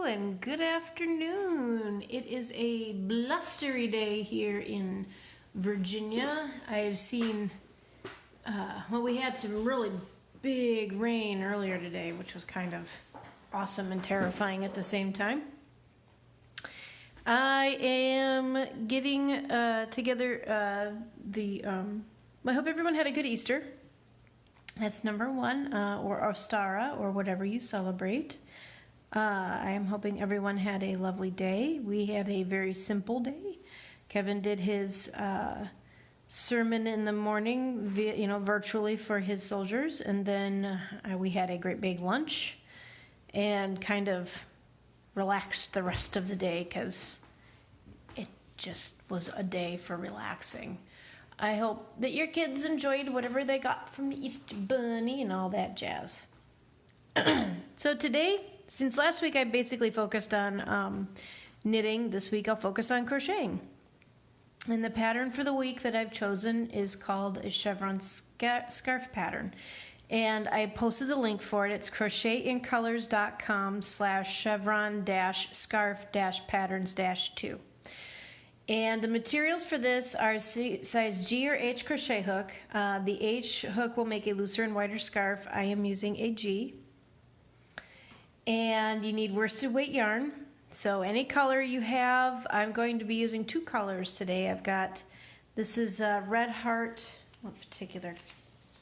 and good afternoon. It is a blustery day here in Virginia. I've seen, we had some really big rain earlier today, which was kind of awesome and terrifying at the same time. I am getting together I hope everyone had a good Easter. That's number one, or Ostara, or whatever you celebrate. I am hoping everyone had a lovely day. We had a very simple day. Kevin did his sermon in the morning, virtually for his soldiers, and then we had a great big lunch and kind of relaxed the rest of the day because it just was a day for relaxing. I hope that your kids enjoyed whatever they got from the Easter Bunny and all that jazz. So today, since last week I basically focused on knitting, this week I'll focus on crocheting. And the pattern for the week that I've chosen is called a Chevron scarf pattern. And I posted the link for it. It's crochetincolors.com/chevron-scarf-patterns-2. And the materials for this are size G or H crochet hook. The H hook will make a looser and wider scarf. I am using a G. And you need worsted weight yarn. So any color you have, I'm going to be using two colors today. This is Red Heart, what particular?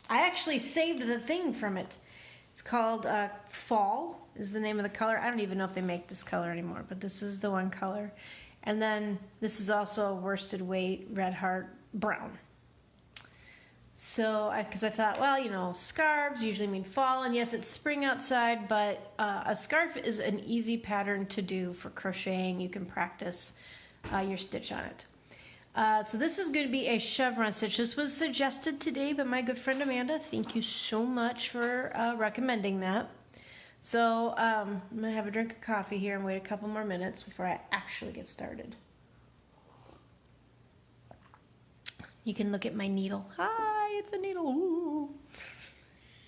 I actually saved the thing from it. It's called Fall is the name of the color. I don't even know if they make this color anymore, but this is the one color. And then this is also a worsted weight Red Heart Brown. So, because I thought, well, scarves usually mean fall, and yes, it's spring outside, but a scarf is an easy pattern to do for crocheting. You can practice your stitch on it. So this is going to be a chevron stitch. This was suggested today by my good friend Amanda. Thank you so much for recommending that. So I'm going to have a drink of coffee here and wait a couple more minutes before I actually get started. You can look at my needle. Hi, it's a needle. Ooh.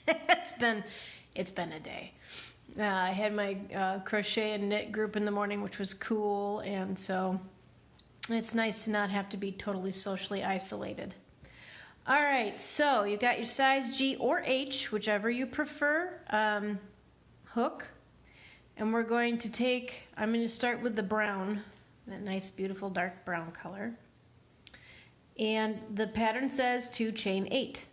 It's been a day. I had my crochet and knit group in the morning, which was cool, and so it's nice to not have to be totally socially isolated. All right, so you got your size G or H, whichever you prefer, hook, and I'm going to start with the brown, that nice, beautiful dark brown color. And the pattern says to chain 8,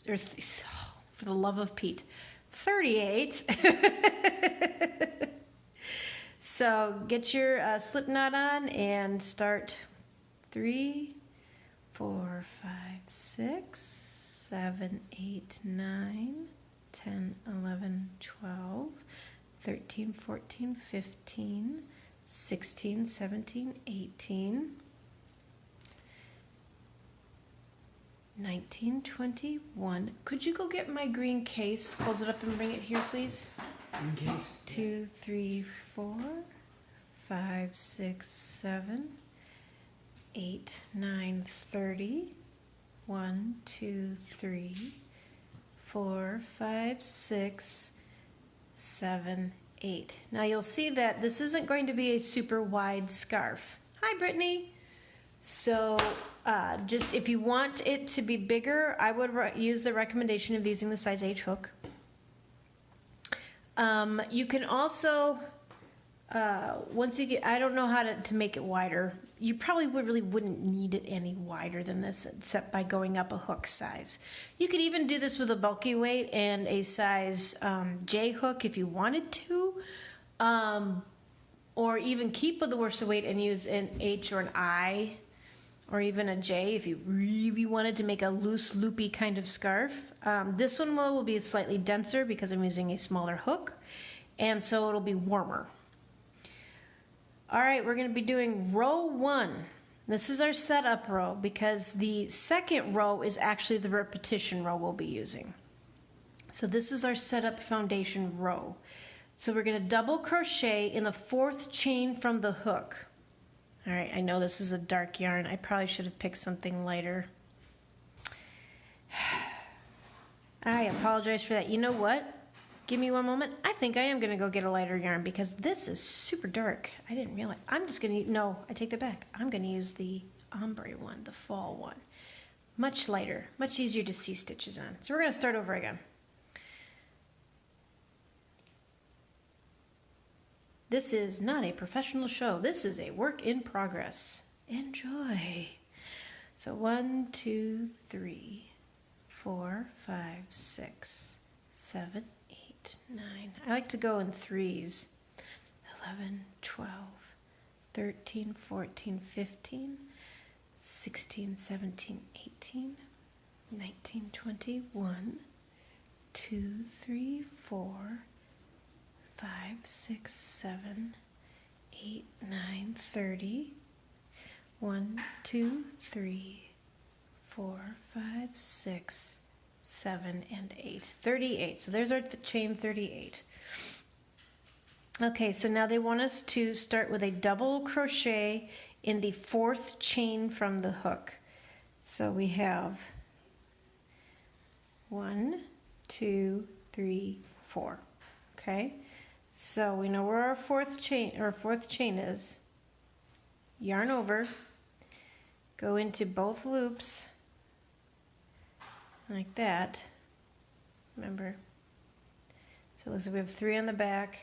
for the love of Pete, 38. So get your slip knot on and start 3, 4, 5, 6, 7, 8, 9, 10, 11, 12, 13, 14, 15, 16, 17, 18, 19, 21. Could you go get my green case? Close it up and bring it here, please. Green case. 2, 3, 4, 5, 6, 7, 8, 9, 30. 1, 2, 3, 4, 5, 6, 7, 8. Now you'll see that this isn't going to be a super wide scarf. Hi, Brittany. So just if you want it to be bigger, I would use the recommendation of using the size H hook. You can also, once you get, I don't know how to make it wider. You probably really wouldn't need it any wider than this, except by going up a hook size. You could even do this with a bulky weight and a size J hook if you wanted to, or even keep with the worsted weight and use an H or an I, or even a J if you really wanted to make a loose, loopy kind of scarf. This one will be slightly denser because I'm using a smaller hook, and so it'll be warmer. All right, we're going to be doing row 1. This is our setup row because the second row is actually the repetition row we'll be using. So this is our setup foundation row. So we're going to double crochet in the 4th chain from the hook. All right, I know this is a dark yarn. I probably should have picked something lighter. I apologize for that. You know what? Give me one moment. I think I am going to go get a lighter yarn because this is super dark. I didn't realize. I'm just going to, no, I take that back. I'm going to use the ombre one, the fall one. Much lighter, much easier to see stitches on. So we're going to start over again. This is not a professional show. This is a work in progress. Enjoy. So 1, 2, 3, 4, 5, 6, 7, 8, 9. I like to go in threes. 11, 12, 13, 14, 15, 16, 17, 18, 19, 20, 1, 2, 3, 4, 5, 6, 7, 8, 9, 30. 1, 2, 3, 4, 5, 6, 7, and 8. 38. So there's our chain 38. Okay, so now they want us to start with a double crochet in the 4th chain from the hook. So we have 1, 2, 3, 4. Okay, so we know where our 4th chain is. Yarn over, go into both loops like that. Remember, so it looks like we have 3 on the back,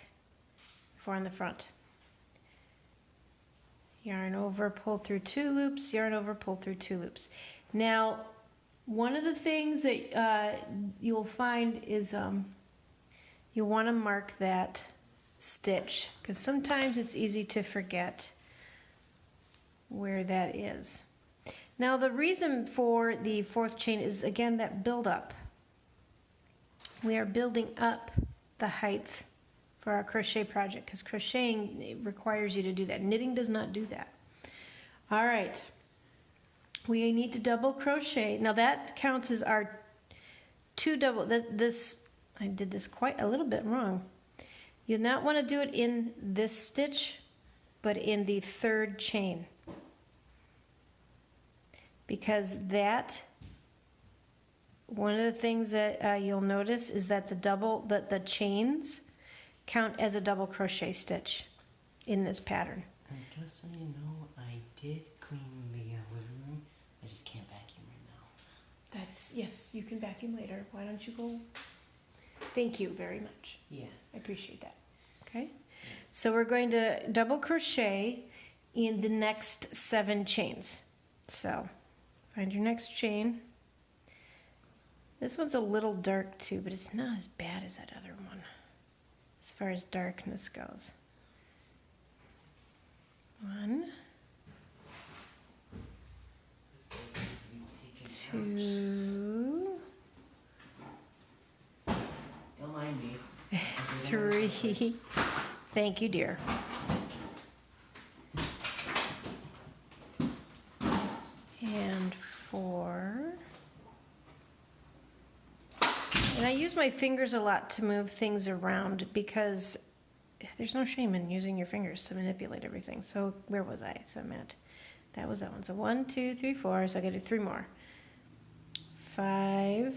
4 on the front. Yarn over, pull through 2 loops, yarn over, pull through 2 loops. Now, one of the things that you'll find is you want to mark that stitch because sometimes it's easy to forget where that is. Now the reason for the 4th chain is again that build up. We are building up the height for our crochet project because crocheting requires you to do that. Knitting does not do that. All right, we need to double crochet. Now that counts as our 2 double. I did this quite a little bit wrong. You'll not want to do it in this stitch, but in the 3rd chain. Because one of the things that you'll notice is that the chains count as a double crochet stitch in this pattern. And just so you know, I did clean the living room. I just can't vacuum right now. Yes, you can vacuum later. Why don't you go? Thank you very much. Yeah. I appreciate that. Okay. So we're going to double crochet in the next 7 chains. So find your next chain. This one's a little dark too, but it's not as bad as that other one as far as darkness goes. 1, 2, Don't mind me. 3. Thank you, dear. And 4. And I use my fingers a lot to move things around because there's no shame in using your fingers to manipulate everything. So where was I? So I'm at, that was that one. So 1, 2, 3, 4. So I got to do 3 more. 5.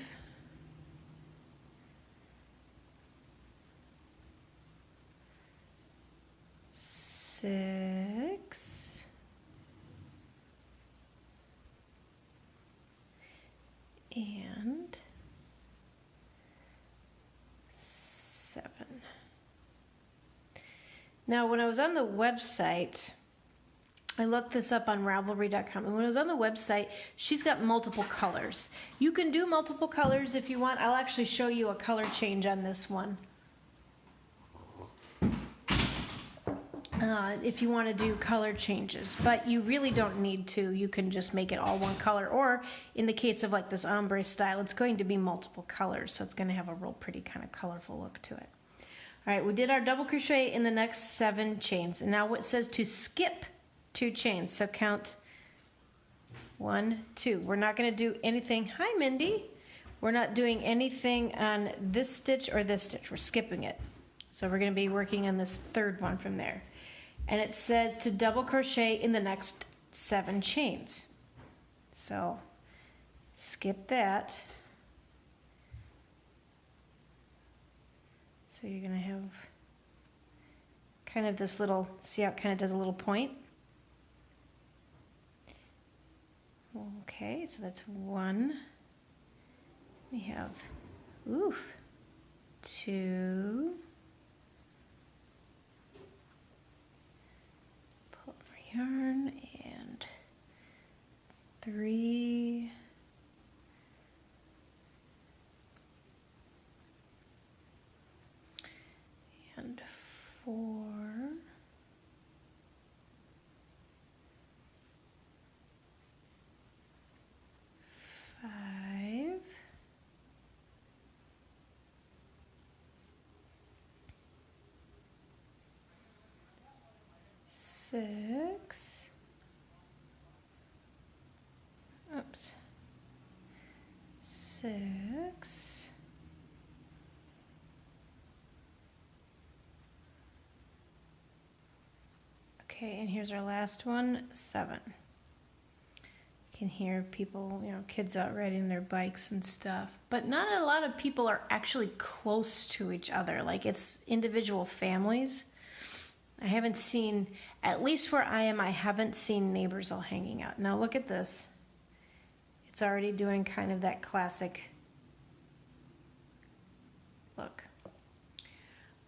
6. And 7. Now, when I was on the website, I looked this up on Ravelry.com, and when I was on the website, she's got multiple colors. You can do multiple colors if you want. I'll actually show you a color change on this one. If you want to do color changes, but you really don't need to. You can just make it all one color, or in the case of like this ombre style, it's going to be multiple colors, so it's going to have a real pretty kind of colorful look to it. All right, we did our double crochet in the next 7 chains, and now it says to skip 2 chains, so count 1, 2. We're not going to do anything. Hi, Mindy. We're not doing anything on this stitch or this stitch. We're skipping it. So we're going to be working on this 3rd one from there. And it says to double crochet in the next 7 chains. So skip that. So you're going to have kind of this little, see how it kind of does a little point? Okay, so that's 1. We have, oof, 2. Pull our yarn, and 3. And 4. 5. 6. Oops. 6. Okay, and here's our last one, 7. You can hear people, kids out riding their bikes and stuff, but not a lot of people are actually close to each other. Like, it's individual families. I haven't seen, at least where I am, I haven't seen neighbors all hanging out. Now look at this. It's already doing kind of that classic look.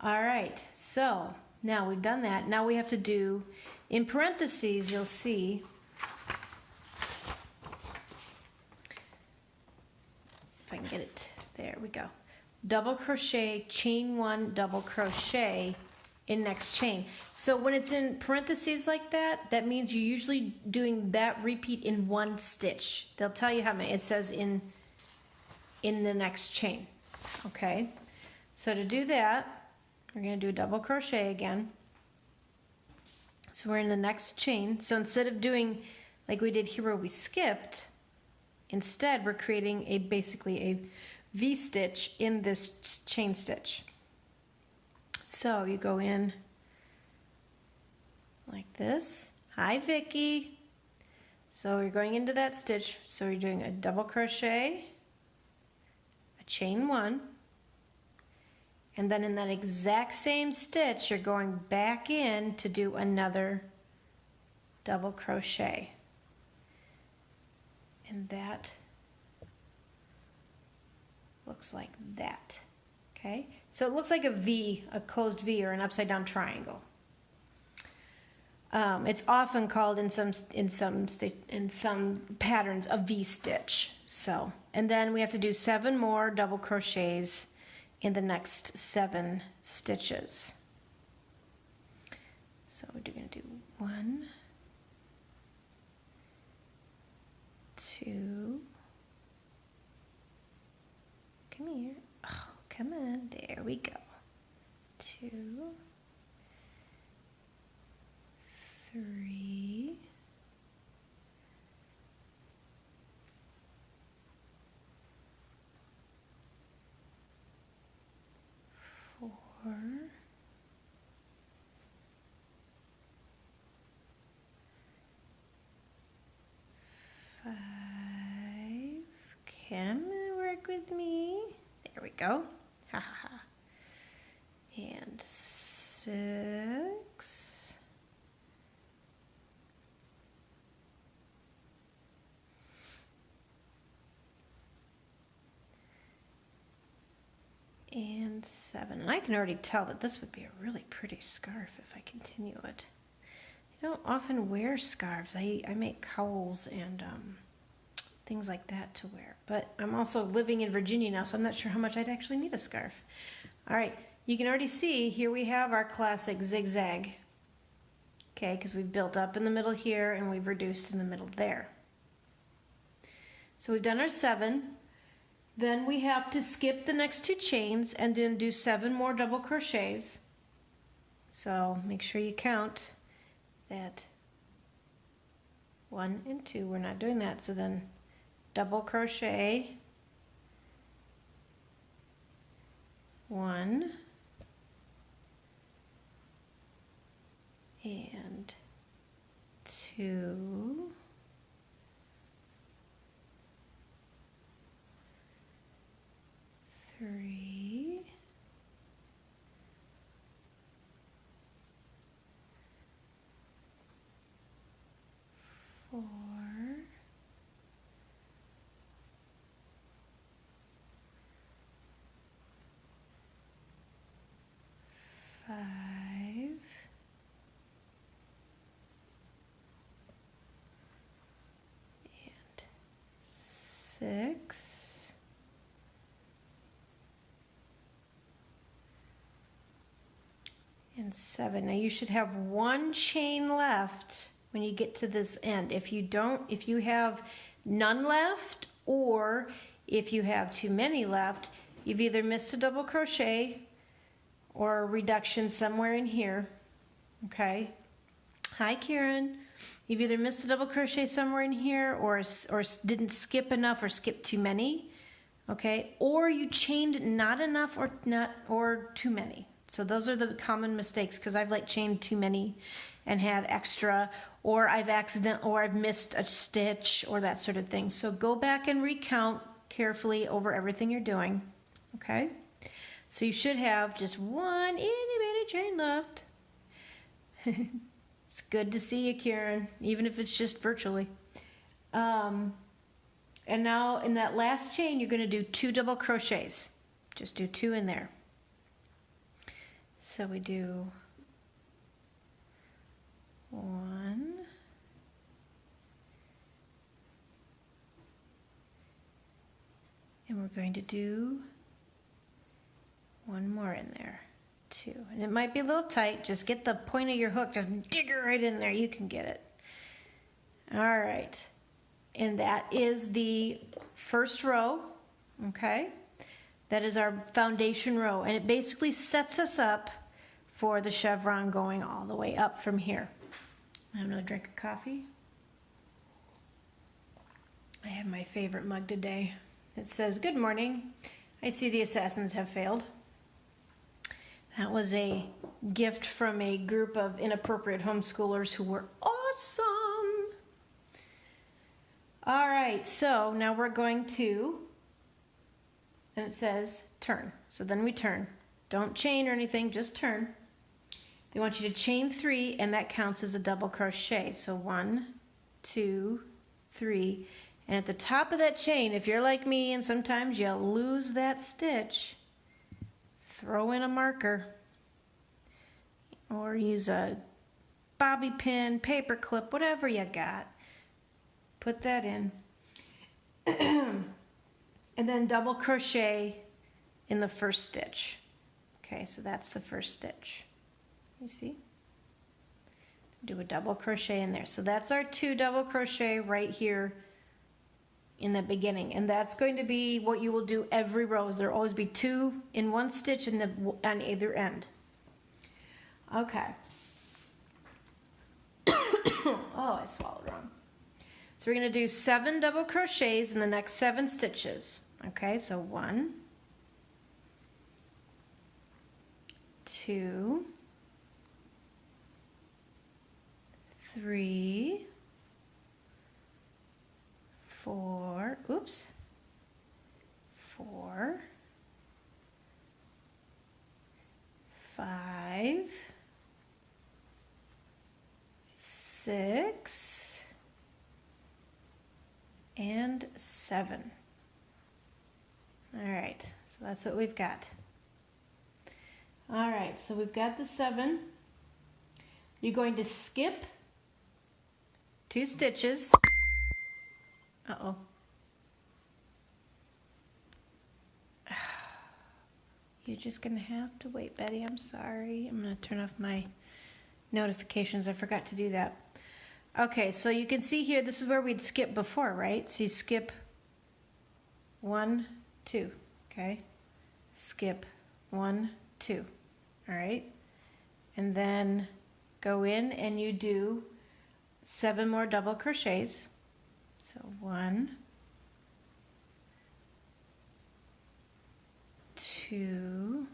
All right, so now we've done that. Now we have to do, in parentheses, you'll see, if I can get it, there we go. Double crochet, chain 1, double crochet in next chain. So when it's in parentheses like that, that means you're usually doing that repeat in 1 stitch. They'll tell you how many. It says in the next chain. Okay, so to do that, we're going to do a double crochet again. So we're in the next chain. So instead of doing like we did here where we skipped, instead we're creating basically a V stitch in this chain stitch. So you go in like this. Hi, Vicky. So you're going into that stitch. So you're doing a double crochet, a chain 1, and then in that exact same stitch, you're going back in to do another double crochet. And that looks like that. Okay, so it looks like a V, a closed V, or an upside down triangle. It's often called in some patterns a V stitch. So, and then we have to do 7 more double crochets in the next 7 stitches. So we're going to do 1, 2. Come here. Oh, come on. There we go. 2, 3, 4, 5. Come and work with me. There we go. Ha ha ha. And 6. And 7. And I can already tell that this would be a really pretty scarf if I continue it. I don't often wear scarves. I make cowls and things like that to wear. But I'm also living in Virginia now, so I'm not sure how much I'd actually need a scarf. All right, you can already see here we have our classic zigzag. Okay, because we've built up in the middle here and we've reduced in the middle there. So we've done our 7. Then we have to skip the next 2 chains and then do 7 more double crochets. So make sure you count that 1 and 2. We're not doing that. So then double crochet, 1 and 2, 3, 4, 5, and 6, and 7. Now you should have one chain left when you get to this end. If you have none left, or if you have too many left, you've either missed a double crochet or a reduction somewhere in here. Okay. Hi, Karen. You've either missed a double crochet somewhere in here, or didn't skip enough, or skipped too many. Okay, or you chained not enough, or too many. So those are the common mistakes, because I've like chained too many and had extra, or I've missed a stitch, or that sort of thing. So go back and recount carefully over everything you're doing. Okay, so you should have just one itty bitty chain left. It's good to see you, Karen, even if it's just virtually. And now in that last chain, you're going to do 2 double crochets. Just do 2 in there. So we do 1, and we're going to do 1 more in there, 2. And it might be a little tight. Just get the point of your hook, just dig it right in there. You can get it. All right. And that is the first row, okay? That is our foundation row, and it basically sets us up for the chevron going all the way up from here. I have another drink of coffee. I have my favorite mug today. It says, "Good morning. I see the assassins have failed." That was a gift from a group of inappropriate homeschoolers who were awesome. All right, so now we're going to, and it says turn. So then we turn. Don't chain or anything, just turn. They want you to chain 3, and that counts as a double crochet. So 1, 2, 3. And at the top of that chain, if you're like me and sometimes you lose that stitch, throw in a marker or use a bobby pin, paper clip, whatever you got. Put that in. And then double crochet in the first stitch. Okay, so that's the first stitch. You see? Do a double crochet in there. So that's our 2 double crochet right here in the beginning, and that's going to be what you will do every row. There'll always be 2 in one stitch on either end. Okay. Oh, I swallowed wrong. So we're going to do 7 double crochets in the next 7 stitches. Okay, so 1, 2, 3, 4, 4, 5, 6, and 7. All right, so that's what we've got. All right, so we've got the 7. You're going to skip 2 stitches. Uh-oh. You're just going to have to wait, Betty. I'm sorry. I'm going to turn off my notifications. I forgot to do that. Okay, so you can see here, this is where we'd skip before, right? So you skip 1, 2, okay? Skip 1, 2, all right? And then go in and you do 7 more double crochets. So 1, 2,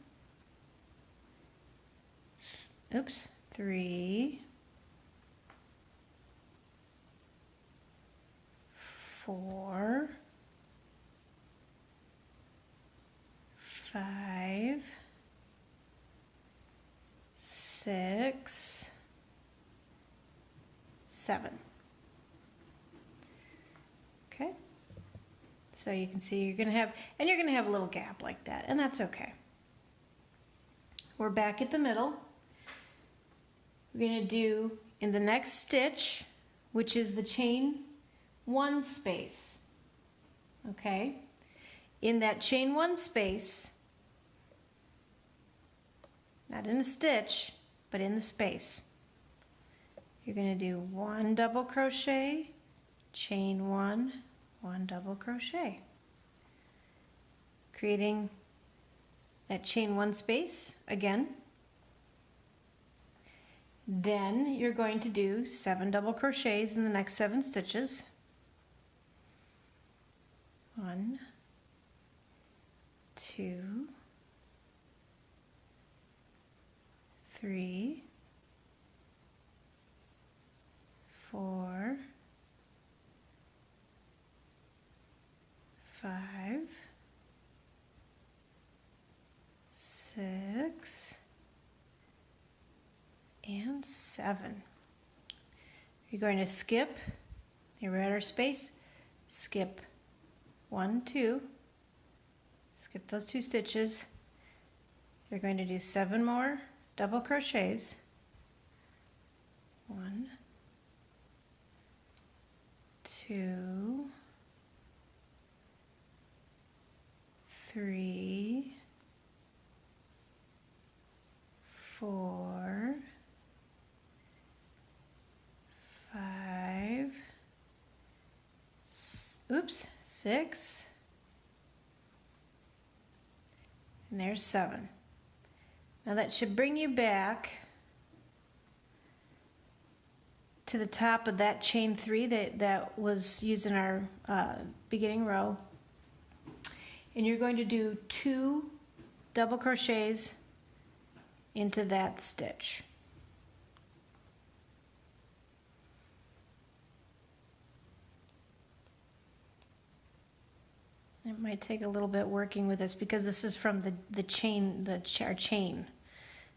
3, 4, 5, 6, 7. Okay. So you can see you're going to have a little gap like that, and that's okay. We're back at the middle. We're going to do in the next stitch, which is the chain 1 space. Okay? In that chain 1 space, not in a stitch, but in the space, you're going to do 1 double crochet, chain 1, 1 double crochet, creating that chain 1 space again. Then you're going to do 7 double crochets in the next 7 stitches. 1, 2, 3, 4, 5, 6, and 7. You're going to skip, here we're at our space, skip 1, 2, skip those 2 stitches. You're going to do 7 more double crochets. 1, 2, 3, 4, 5, 6, and there's 7. Now that should bring you back to the top of that chain 3 that was used in our beginning row. And you're going to do 2 double crochets into that stitch. It might take a little bit working with this because this is from the chain, our chain.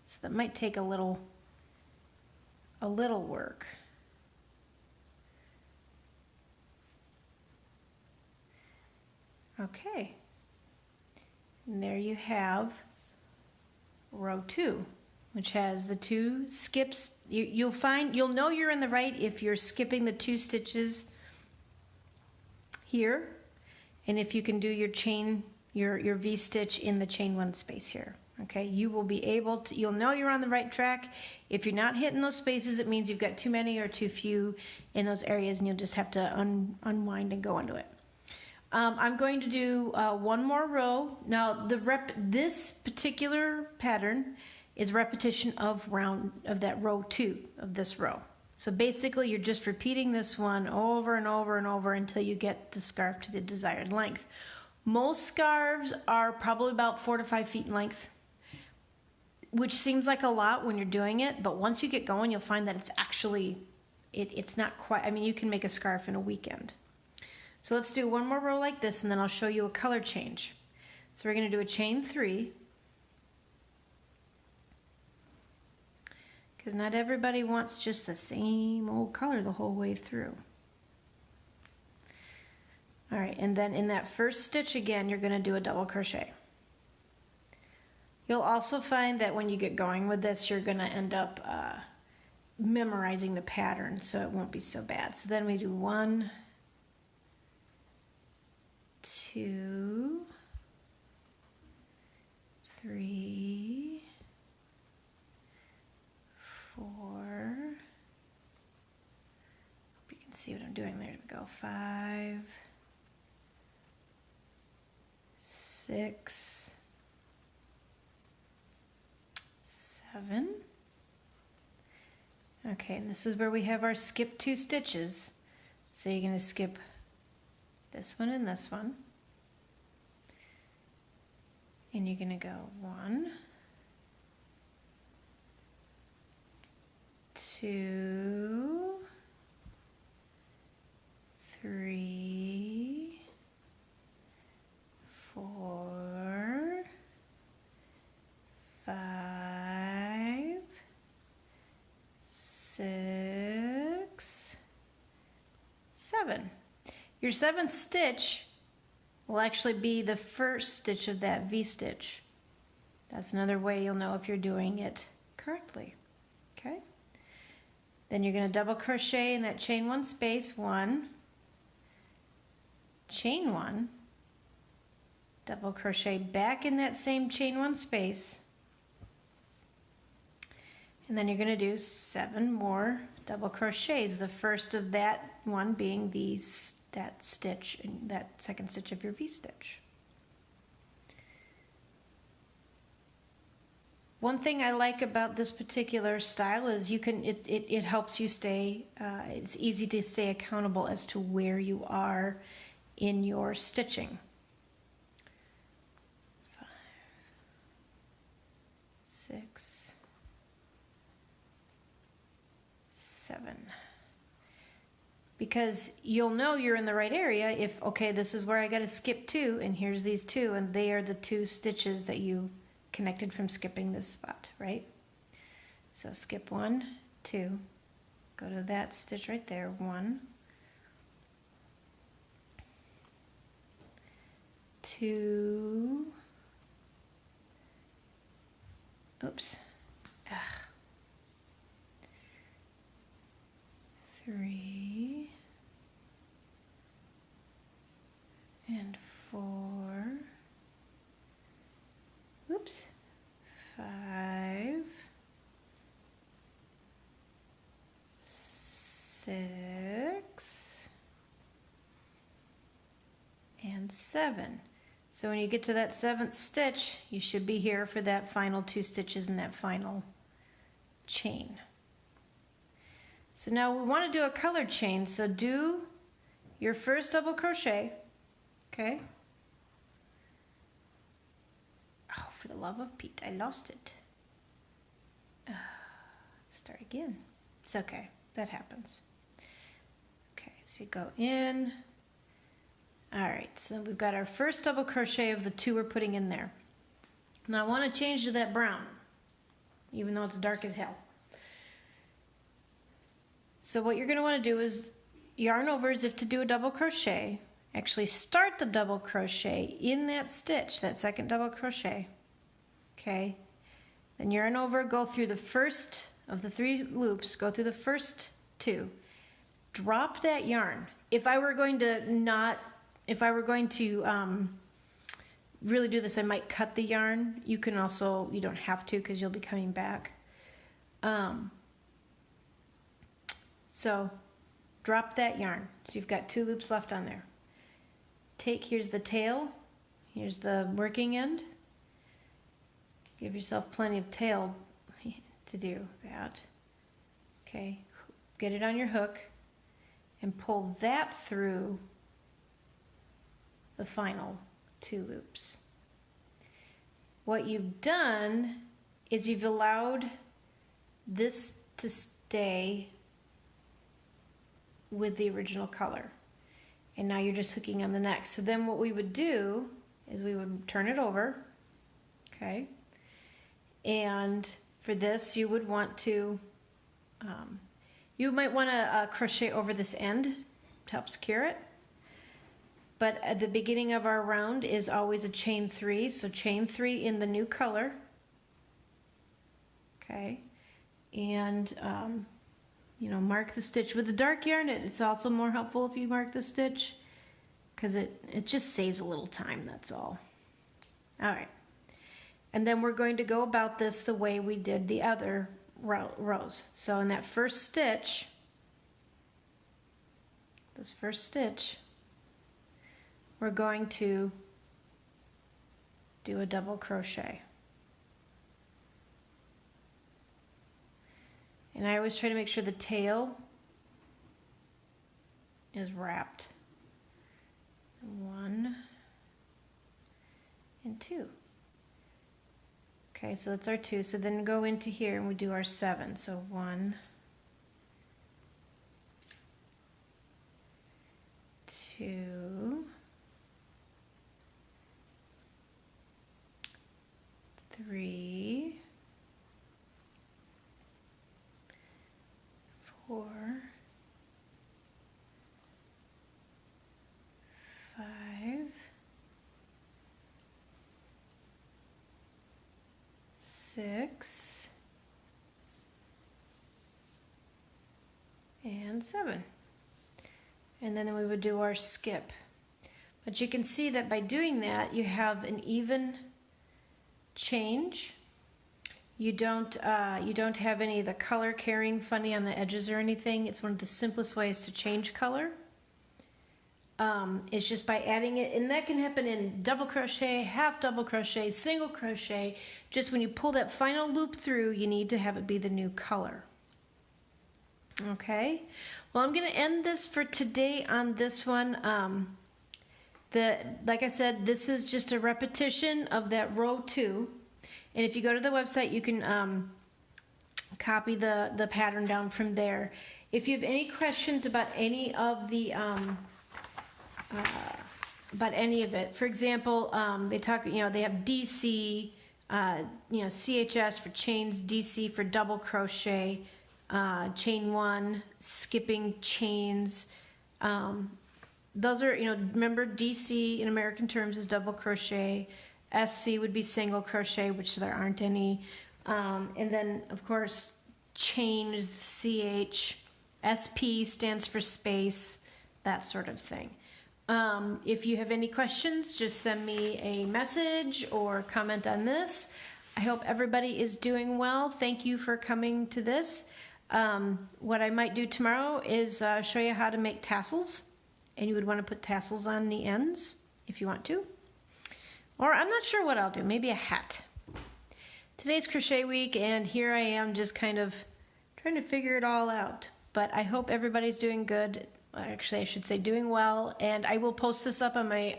So that might take a little work. Okay. And there you have row 2, which has the 2 skips. You'll know you're in the right if you're skipping the 2 stitches here, and if you can do your chain, your V-stitch in the chain 1 space here. Okay, you will be able to, you'll know you're on the right track. If you're not hitting those spaces, it means you've got too many or too few in those areas, and you'll just have to unwind and go into it. I'm going to do 1 more row. Now, this particular pattern is repetition of that row 2 of this row. So basically, you're just repeating this one over and over and over until you get the scarf to the desired length. Most scarves are probably about 4 to 5 feet in length, which seems like a lot when you're doing it, but once you get going, you'll find that it's actually, it's not quite, I mean, you can make a scarf in a weekend. So let's do 1 more row like this, and then I'll show you a color change. So we're going to do a chain 3, because not everybody wants just the same old color the whole way through. All right, and then in that first stitch again, you're going to do a double crochet. You'll also find that when you get going with this, you're going to end up memorizing the pattern, so it won't be so bad. So then we do 1, 2, 3, 4. Hope you can see what I'm doing. There we go. 5, 6, 7. Okay, and this is where we have our skip 2 stitches. So you're going to skip this one and this one. And you're going to go 1, 2, 3, 4, 5, 6, 7. Your 7th stitch will actually be the first stitch of that V-stitch. That's another way you'll know if you're doing it correctly. Okay? Then you're going to double crochet in that chain 1 space, 1, chain 1, double crochet back in that same chain 1 space, and then you're going to do 7 more double crochets, the first of that one being that stitch, that 2nd stitch of your V-stitch. One thing I like about this particular style is it helps you stay, it's easy to stay accountable as to where you are in your stitching. 5, 6, 7. Because you'll know you're in the right area if, okay, this is where I got to skip 2, and here's these 2, and they are the 2 stitches that you connected from skipping this spot, right? So skip 1, 2, go to that stitch right there, 1, 2, oops, 3, and 4, oops, 5, 6, and 7. So when you get to that 7th stitch, you should be here for that final 2 stitches in that final chain. So now we want to do a colored chain, so do your first double crochet, okay? Oh, for the love of Pete, I lost it. Start again. It's okay, that happens. Okay, so you go in. All right, so we've got our first double crochet of the 2 we're putting in there. Now I want to change to that brown, even though it's dark as hell. So what you're going to want to do is yarn over as if to do a double crochet. Actually start the double crochet in that stitch, that 2nd double crochet. Okay, then yarn over, go through the first of the 3 loops, go through the first 2, drop that yarn. If I were going to really do this, I might cut the yarn. You can also, you don't have to because you'll be coming back. So drop that yarn. So you've got 2 loops left on there. Here's the tail, here's the working end. Give yourself plenty of tail to do that. Okay, get it on your hook and pull that through the final 2 loops. What you've done is you've allowed this to stay with the original color. And now you're just hooking on the next. So then what we would do is we would turn it over, okay? And for this you would want to, you might want to crochet over this end to help secure it. But at the beginning of our round is always a chain 3, so chain 3 in the new color, okay? And mark the stitch with the dark yarn. It's also more helpful if you mark the stitch because it just saves a little time, that's all. All right, and then we're going to go about this the way we did the other rows. So in that first stitch, we're going to do a double crochet. And I always try to make sure the tail is wrapped. 1 and 2. Okay, so that's our 2. So then go into here and we do our 7. So 1, 2, 3, 4, 6, and 7. And then we would do our skip. But you can see that by doing that, you have an even change. You don't have any of the color carrying funny on the edges or anything. It's one of the simplest ways to change color. It's just by adding it, and that can happen in double crochet, half double crochet, single crochet. Just when you pull that final loop through, you need to have it be the new color. Okay, well, I'm going to end this for today on this one. Like I said, this is just a repetition of that row 2. And if you go to the website, you can copy the pattern down from there. If you have any questions about any of the for example, they talk. They have DC, CHS for chains, DC for double crochet, chain 1, skipping chains. Those are, remember DC in American terms is double crochet. SC would be single crochet, which there aren't any. And then, of course, chains, CH. SP stands for space, that sort of thing. If you have any questions, just send me a message or comment on this. I hope everybody is doing well. Thank you for coming to this. What I might do tomorrow is show you how to make tassels. And you would want to put tassels on the ends if you want to. Or I'm not sure what I'll do. Maybe a hat. Today's crochet week, and here I am just kind of trying to figure it all out. But I hope everybody's doing good. Actually, I should say doing well. And I will post this up on my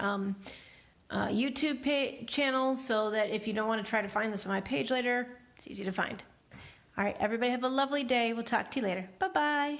YouTube channel so that if you don't want to try to find this on my page later, it's easy to find. All right, everybody have a lovely day. We'll talk to you later. Bye-bye.